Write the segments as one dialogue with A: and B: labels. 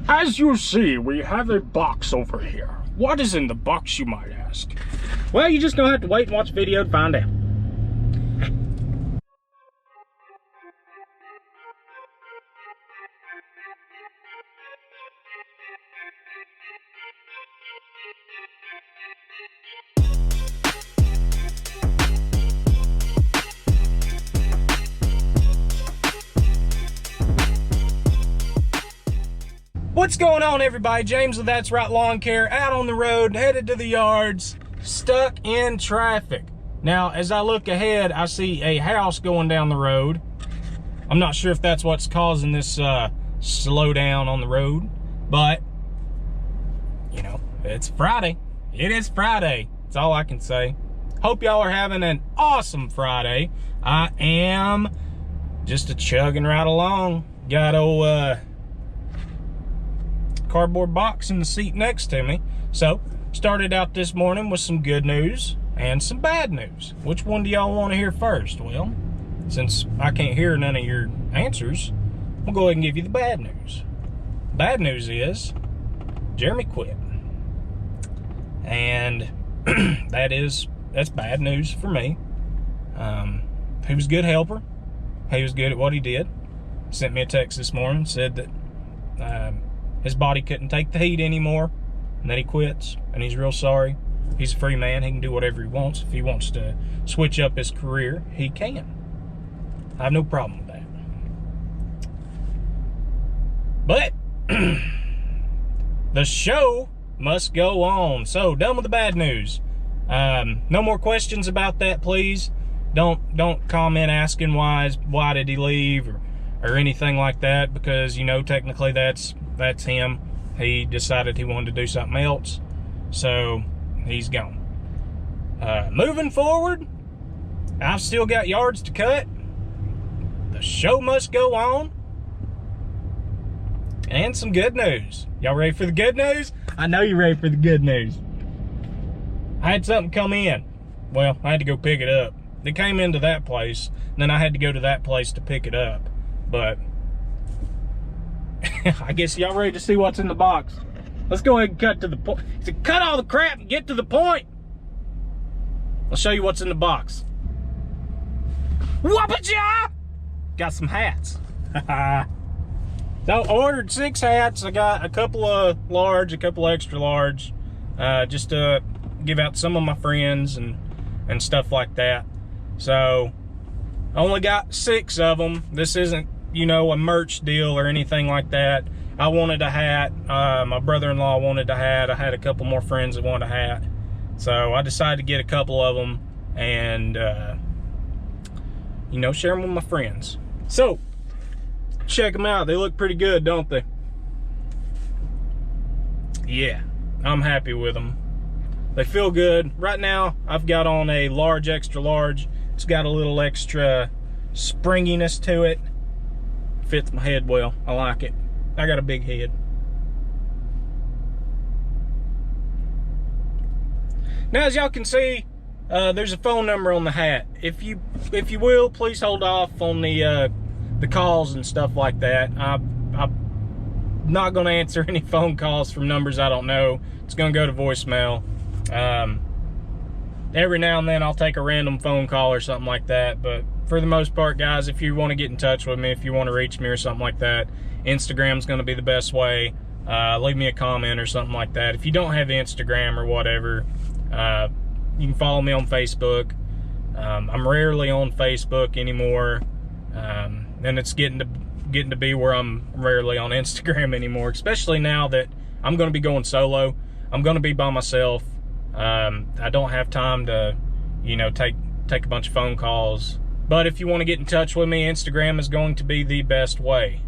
A: As you see, we have a box over here. What is in the box, you might ask?
B: Well, you're just gonna have to wait and watch the video to find out.
A: What's going on, everybody? James with That's Right Lawn Care, out on the road, headed to the yards, stuck in traffic. Now, as I look ahead, I see a house going down the road. I'm not sure if that's what's causing this slowdown on the road, but, you know, it's Friday. It is Friday. That's all I can say. Hope y'all are having an awesome Friday. I am just chugging right along. Got old cardboard box in the seat next to me. So, started out this morning with some good news and some bad news. Which one do y'all want to hear first? Well, since I can't hear none of your answers, we'll go ahead and give you the bad news. Bad news is Jeremy quit. And that's bad news for me. He was a good helper. He was good at what he did. Sent me a text this morning, said that his body couldn't take the heat anymore, and that he quits, and he's real sorry. He's a free man. He can do whatever he wants. If he wants to switch up his career, he can. I have no problem with that. But the show must go on. So, done with the bad news. No more questions about that, please. Don't comment asking why did he leave or anything like that, because, you know, technically that's him. He decided he wanted to do something else, so he's gone. Moving forward, I've still got yards to cut. The show must go on. And some good news. Y'all ready for the good news? I know you're ready for the good news. I had something come in. Well, I had to go pick it up. It came into that place, and then I had to go to that place to pick it up. But I guess y'all ready to see what's in the box. Let's go ahead and cut to the point. So cut all the crap and get to the point. I'll show you what's in the box. Whoop-a-ja! Got some hats. So I ordered 6 hats. I got a couple of large, a couple extra large, just to give out to some of my friends and stuff like that. So I only got 6 of them. This isn't, you know, a merch deal or anything like that. I wanted a hat. My brother-in-law wanted a hat. I had a couple more friends that wanted a hat. So I decided to get a couple of them and, you know, share them with my friends. So, check them out. They look pretty good, don't they? Yeah, I'm happy with them. They feel good. Right now, I've got on a large, extra large. It's got a little extra springiness to it. Fits my head well. I like it. I got a big head. Now, as y'all can see, there's a phone number on the hat. If you will, please hold off on the calls and stuff like that. I'm not going to answer any phone calls from numbers I don't know. It's going to go to voicemail. Every now and then I'll take a random phone call or something like that, but for the most part, guys, if you want to get in touch with me, if you want to reach me or something like that, Instagram's going to be the best way. Leave me a comment or something like that. If you don't have Instagram or whatever, you can follow me on Facebook. I'm rarely on Facebook anymore, and it's getting to be where I'm rarely on Instagram anymore, especially now that I'm going to be going solo. I'm going to be by myself. I don't have time to, you know, take a bunch of phone calls. But if you want to get in touch with me, Instagram is going to be the best way.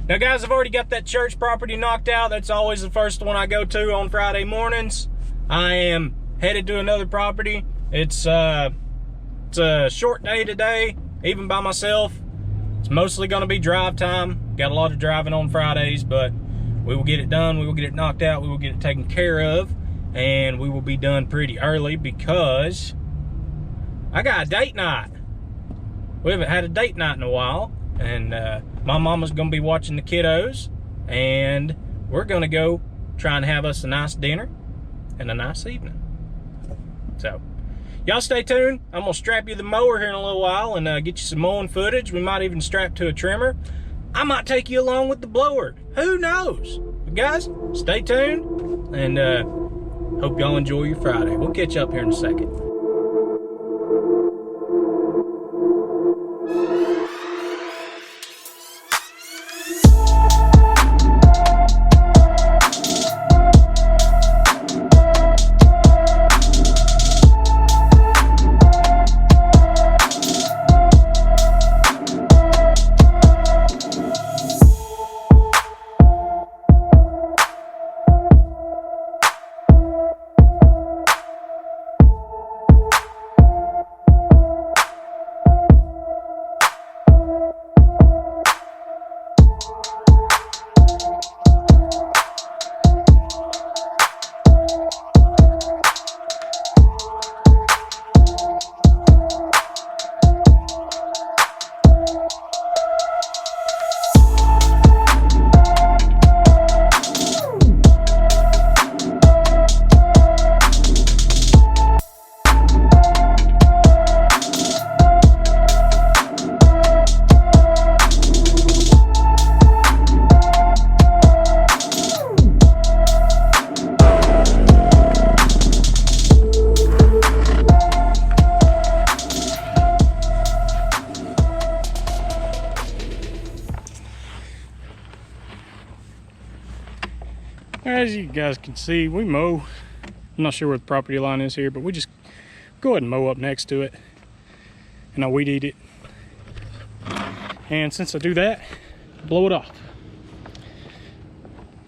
A: Now, guys, I've already got that church property knocked out. That's always the first one I go to on Friday mornings. I am headed to another property. It's a short day today, even by myself. It's mostly going to be drive time. Got a lot of driving on Fridays, but we will get it done. We will get it knocked out. We will get it taken care of. And we will be done pretty early because I got a date night. We haven't had a date night in a while. And my mama's going to be watching the kiddos. And we're going to go try and have us a nice dinner and a nice evening. So, y'all stay tuned. I'm going to strap you the mower here in a little while and get you some mowing footage. We might even strap to a trimmer. I might take you along with the blower. Who knows? But guys, stay tuned and hope y'all enjoy your Friday. We'll catch you up here in a second. As you guys can see, we mow. I'm not sure where the property line is here, but we just go ahead and mow up next to it, and I weed eat it. And since I do that, blow it off.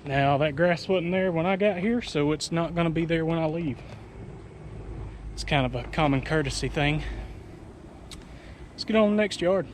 A: Now that grass wasn't there when I got here, so it's not going to be there when I leave. It's kind of a common courtesy thing. Let's get on to the next yard.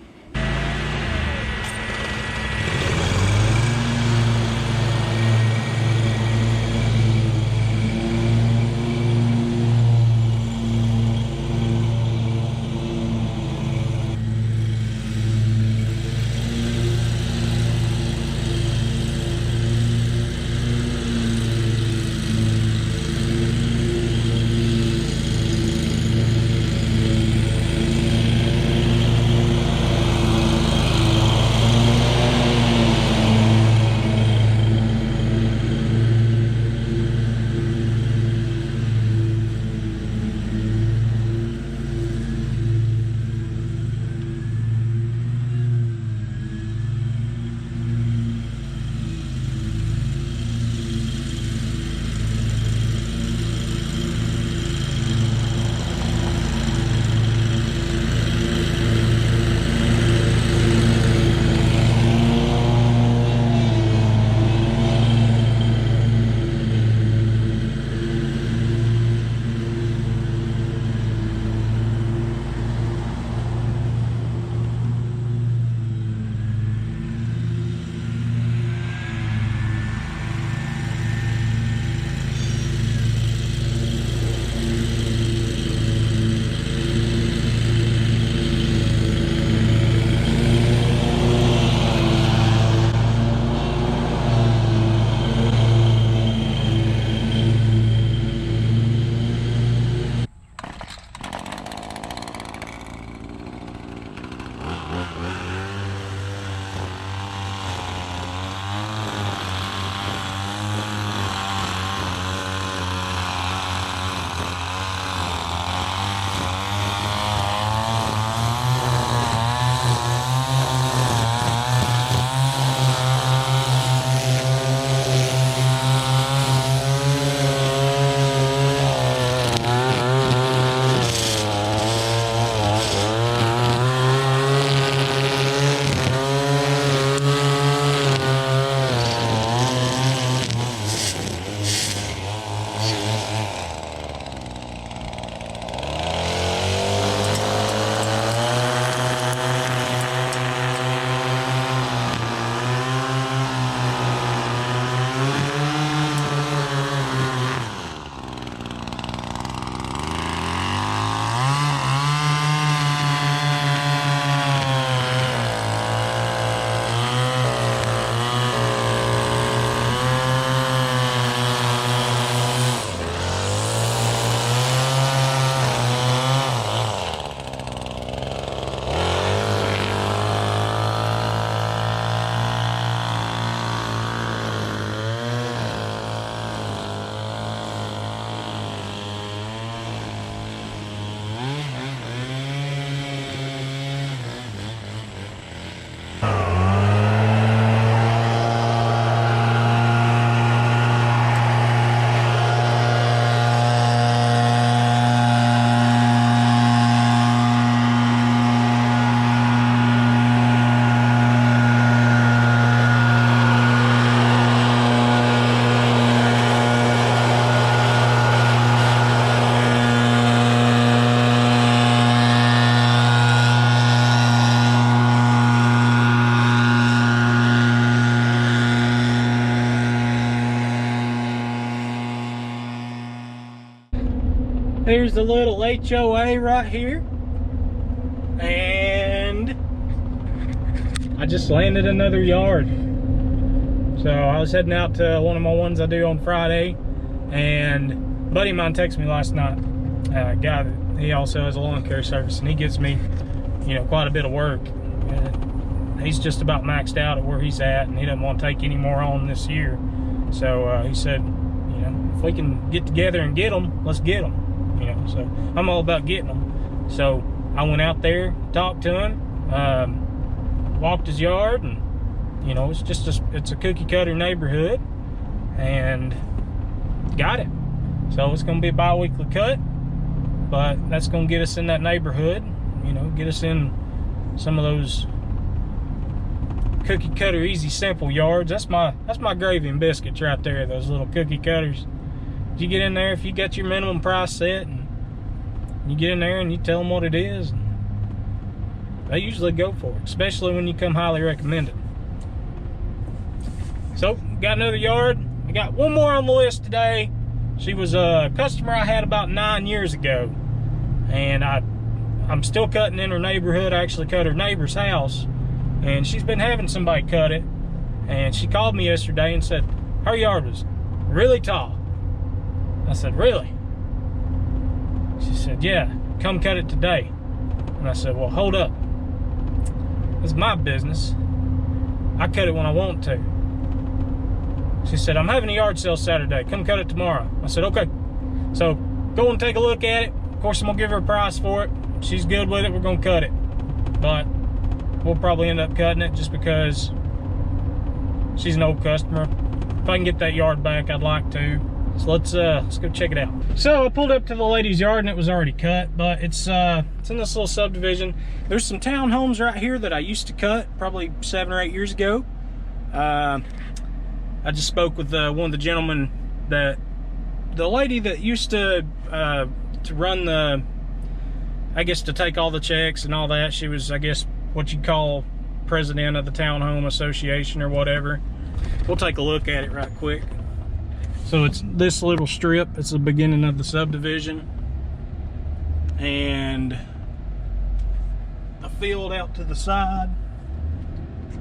A: Here's the little HOA right here. And I just landed another yard. So I was heading out to one of my ones I do on Friday, and a buddy of mine texted me last night. Guy that he also has a lawn care service, and he gives me, you know, quite a bit of work. He's just about maxed out at where he's at, and he doesn't want to take any more on this year. So he said, you know, if we can get together and get them, let's get them. You know, so I'm all about getting them. So I went out there, talked to him, walked his yard, and you know, it's just it's a cookie cutter neighborhood, and got it. So it's going to be a bi-weekly cut, but that's going to get us in that neighborhood. You know, get us in some of those cookie cutter, easy, simple yards. That's my gravy and biscuits right there. Those little cookie cutters. You get in there, if you got your minimum price set, and you get in there and you tell them what it is, they usually go for it, especially when you come highly recommended. So, got another yard. I got one more on the list today. She was a customer I had about 9 years ago, and I'm still cutting in her neighborhood. I actually cut her neighbor's house, and she's been having somebody cut it, and she called me yesterday and said her yard was really tall. I said, really? She said, yeah, come cut it today. And I said, well, hold up. It's my business. I cut it when I want to. She said, I'm having a yard sale Saturday. Come cut it tomorrow. I said, okay. So go and take a look at it. Of course, I'm going to give her a price for it. If she's good with it, we're going to cut it. But we'll probably end up cutting it just because she's an old customer. If I can get that yard back, I'd like to. So let's go check it out. So I pulled up to the lady's yard and it was already cut, but it's in this little subdivision. There's some townhomes right here that I used to cut probably 7 or 8 years ago. I just spoke with one of the gentlemen that the lady that used to run the, I guess, to take all the checks and all that. She was, I guess, what you'd call president of the townhome association or whatever. We'll take a look at it right quick. So it's this little strip. It's the beginning of the subdivision, and a field out to the side.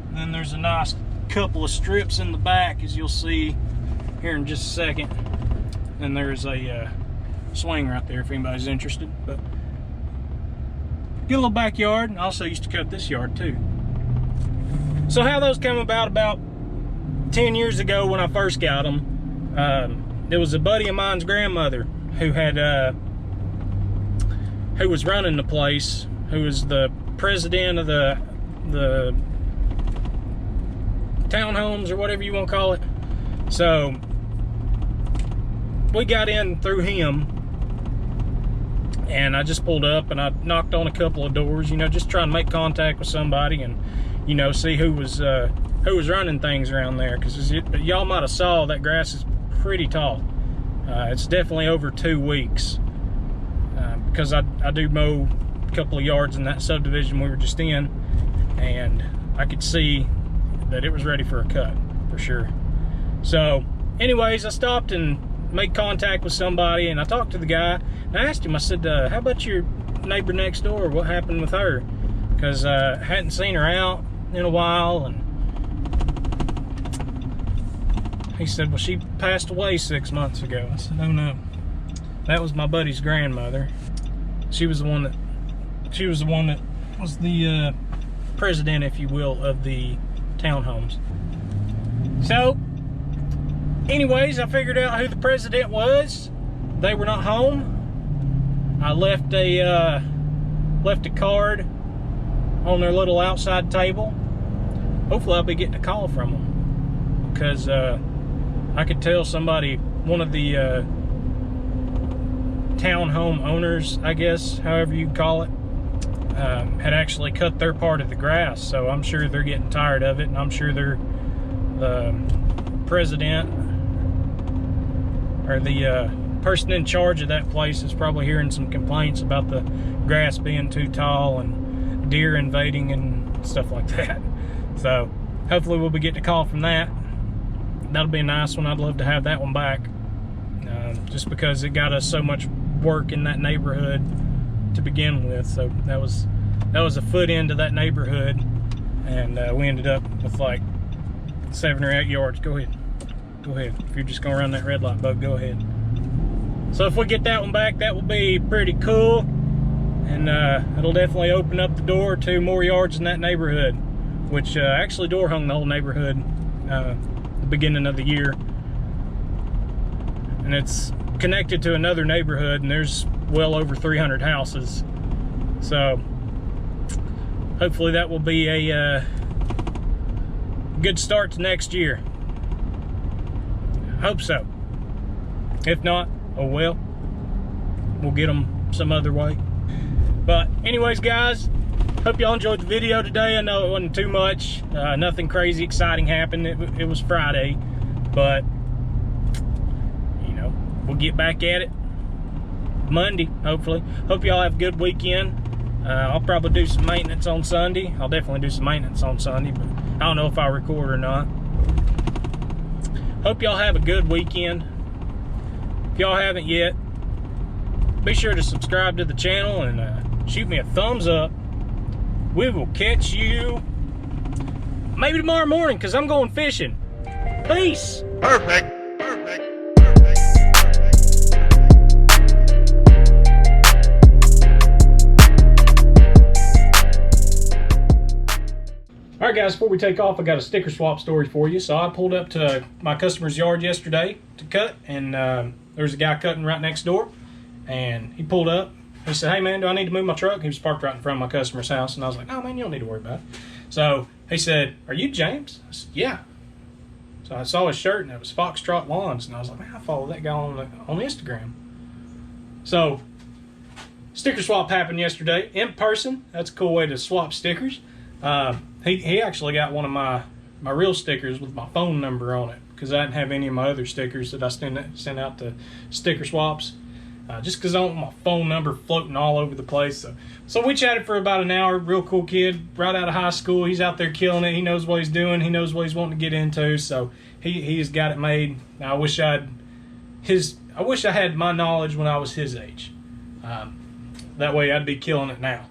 A: And then there's a nice couple of strips in the back, as you'll see here in just a second. And there's a swing right there if anybody's interested. But good little backyard. And I also used to cut this yard too. So how those came about 10 years ago when I first got them. There was a buddy of mine's grandmother who had who was running the place, who was the president of the townhomes or whatever you want to call it. So we got in through him, and I just pulled up and I knocked on a couple of doors, you know, just trying to make contact with somebody and, you know, see who was running things around there. Because y'all might have saw that grass is pretty tall. It's definitely over 2 weeks, because I do mow a couple of yards in that subdivision we were just in, and I could see that it was ready for a cut for sure. So anyways, I stopped and made contact with somebody, and I talked to the guy and I asked him, I said, how about your neighbor next door? What happened with her? Because I hadn't seen her out in a while. And he said, well, she passed away 6 months ago. I said, oh no, that was my buddy's grandmother. She was the one that was the president, if you will, of the townhomes. So anyways, I figured out who the president was. They were not home. I left a card on their little outside table. Hopefully I'll be getting a call from them, because I could tell somebody, one of the townhome owners, I guess, however you call it, had actually cut their part of the grass. So I'm sure they're getting tired of it, and I'm sure the president or the person in charge of that place is probably hearing some complaints about the grass being too tall and deer invading and stuff like that. So hopefully we'll be getting a call from that. That'll be a nice one. I'd love to have that one back, just because it got us so much work in that neighborhood to begin with. So that was a foot into that neighborhood, and we ended up with like 7 or 8 yards. Go ahead. If you're just gonna run that red light bug, go ahead. So if we get that one back, that will be pretty cool, and it'll definitely open up the door to more yards in that neighborhood, which actually door hung the whole neighborhood the beginning of the year, and it's connected to another neighborhood, and there's well over 300 houses. So hopefully that will be a good start to next year. Hope so. If not, oh well, we'll get them some other way. But anyways, guys, hope y'all enjoyed the video today. I know it wasn't too much, nothing crazy exciting happened. It was Friday, but you know, we'll get back at it Monday, hopefully. Hope y'all have a good weekend. I'll probably do some maintenance on Sunday. I'll definitely do some maintenance on Sunday, but I don't know if I record or not. Hope y'all have a good weekend. If y'all haven't yet, be sure to subscribe to the channel and shoot me a thumbs up. We will catch you maybe tomorrow morning, because I'm going fishing. Peace.
C: Perfect.
A: Alright guys, before we take off, I got a sticker swap story for you. So I pulled up to my customer's yard yesterday to cut, and there was a guy cutting right next door, and he pulled up. He said, "Hey man, do I need to move my truck?" He was parked right in front of my customer's house, and I was like, "No man, you don't need to worry about it." So he said, "Are you James?" I said, "Yeah." So I saw his shirt, and it was Foxtrot Lawns, and I was like, "Man, I follow that guy on Instagram." So sticker swap happened yesterday in person. That's a cool way to swap stickers. He actually got one of my real stickers with my phone number on it, because I didn't have any of my other stickers that I send out to sticker swaps, just because I don't want my phone number floating all over the place. So we chatted for about an hour. Real cool kid, right out of high school. He's out there killing it. He knows what he's doing. He knows what he's wanting to get into. So he's got it made. Now, I wish I had my knowledge when I was his age. That way I'd be killing it now.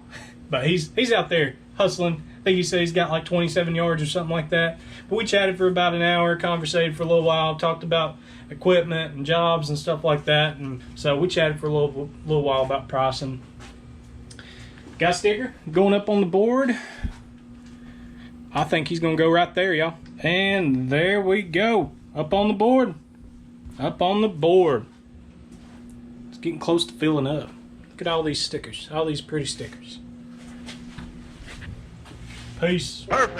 A: But he's out there hustling. I think he said he's got like 27 yards or something like that. But we chatted for about an hour, conversated for a little while, talked about equipment and jobs and stuff like that. And so we chatted for a little while about pricing. Got a sticker going up on the board. I think he's going to go right there, y'all. And there we go. Up on the board. Up on the board. It's getting close to filling up. Look at all these stickers. All these pretty stickers. Peace.
C: Perfect.